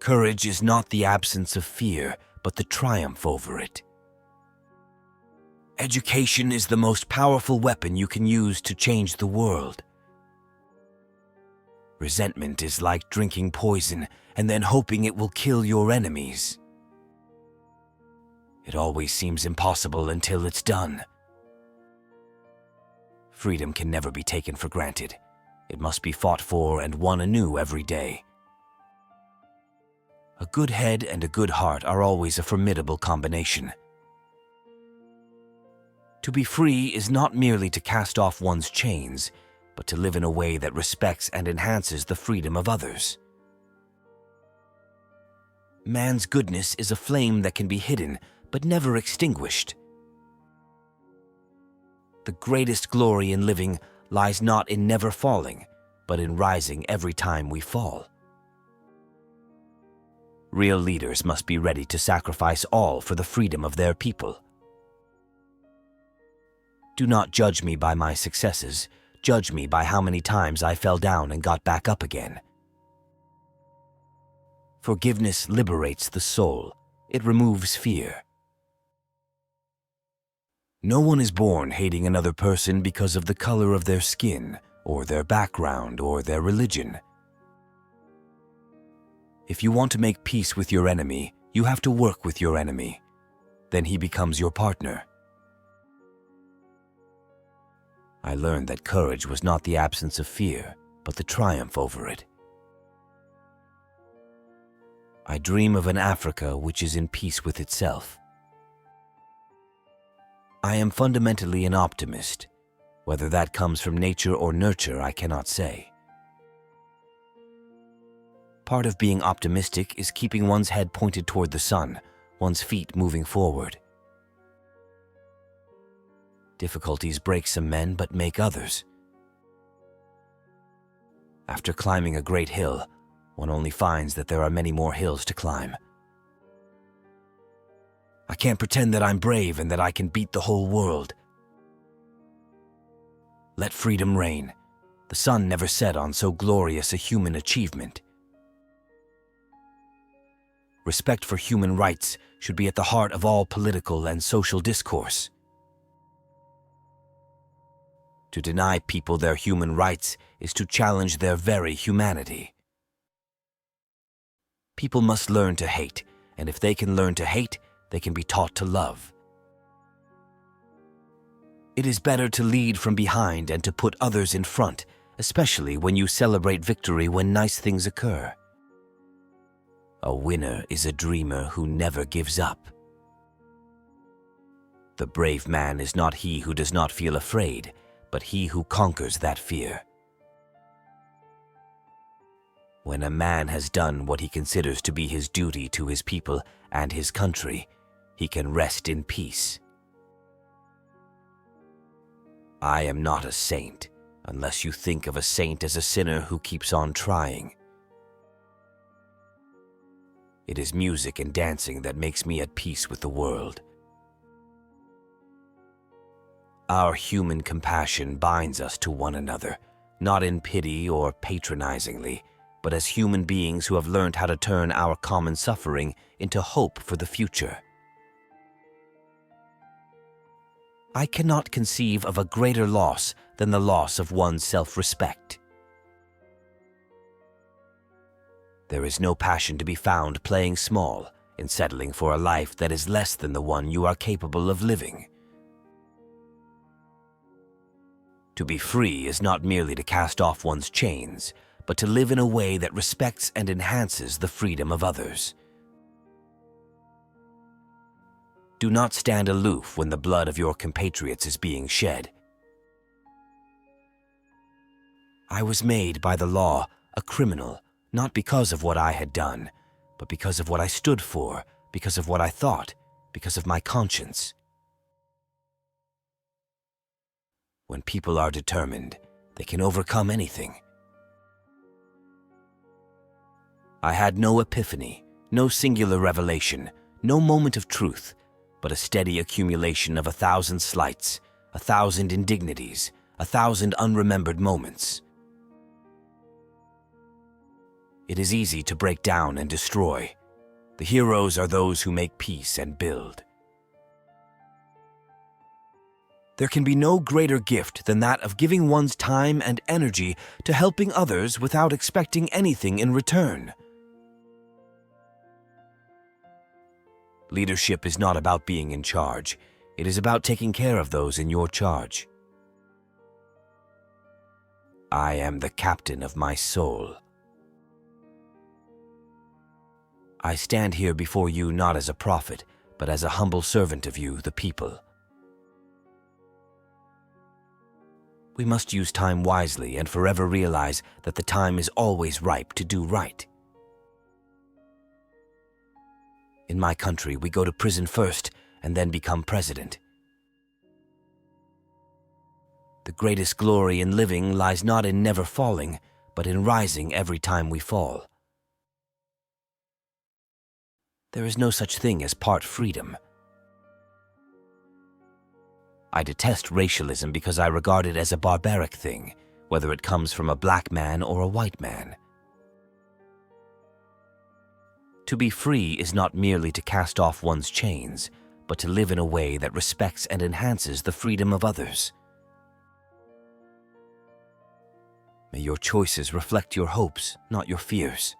Courage is not the absence of fear, but the triumph over it. Education is the most powerful weapon you can use to change the world. Resentment is like drinking poison and then hoping it will kill your enemies. It always seems impossible until it's done. Freedom can never be taken for granted. It must be fought for and won anew every day. A good head and a good heart are always a formidable combination. To be free is not merely to cast off one's chains, but to live in a way that respects and enhances the freedom of others. Man's goodness is a flame that can be hidden, but never extinguished. The greatest glory in living lies not in never falling, but in rising every time we fall. Real leaders must be ready to sacrifice all for the freedom of their people. Do not judge me by my successes. Judge me by how many times I fell down and got back up again. Forgiveness liberates the soul. It removes fear. No one is born hating another person because of the color of their skin, or their background, or their religion. If you want to make peace with your enemy, you have to work with your enemy. Then he becomes your partner. I learned that courage was not the absence of fear, but the triumph over it. I dream of an Africa which is in peace with itself. I am fundamentally an optimist. Whether that comes from nature or nurture, I cannot say. Part of being optimistic is keeping one's head pointed toward the sun, one's feet moving forward. Difficulties break some men but make others. After climbing a great hill, one only finds that there are many more hills to climb. I can't pretend that I'm brave and that I can beat the whole world. Let freedom reign. The sun never set on so glorious a human achievement. Respect for human rights should be at the heart of all political and social discourse. To deny people their human rights is to challenge their very humanity. People must learn to hate, and if they can learn to hate, they can be taught to love. It is better to lead from behind and to put others in front, especially when you celebrate victory when nice things occur. A winner is a dreamer who never gives up. The brave man is not he who does not feel afraid, but he who conquers that fear. When a man has done what he considers to be his duty to his people and his country, he can rest in peace. I am not a saint, unless you think of a saint as a sinner who keeps on trying. It is music and dancing that makes me at peace with the world. Our human compassion binds us to one another, not in pity or patronizingly, but as human beings who have learned how to turn our common suffering into hope for the future. I cannot conceive of a greater loss than the loss of one's self-respect. There is no passion to be found playing small in settling for a life that is less than the one you are capable of living. To be free is not merely to cast off one's chains, but to live in a way that respects and enhances the freedom of others. Do not stand aloof when the blood of your compatriots is being shed. I was made by the law a criminal, not because of what I had done, but because of what I stood for, because of what I thought, because of my conscience. When people are determined, they can overcome anything. I had no epiphany, no singular revelation, no moment of truth, but a steady accumulation of 1,000 slights, 1,000 indignities, 1,000 unremembered moments. It is easy to break down and destroy. The heroes are those who make peace and build. There can be no greater gift than that of giving one's time and energy to helping others without expecting anything in return. Leadership is not about being in charge. It is about taking care of those in your charge. I am the captain of my soul. I stand here before you not as a prophet, but as a humble servant of you, the people. We must use time wisely and forever realize that the time is always ripe to do right. In my country, we go to prison first and then become president. The greatest glory in living lies not in never falling, but in rising every time we fall. There is no such thing as part freedom. I detest racialism because I regard it as a barbaric thing, whether it comes from a black man or a white man. To be free is not merely to cast off one's chains, but to live in a way that respects and enhances the freedom of others. May your choices reflect your hopes, not your fears.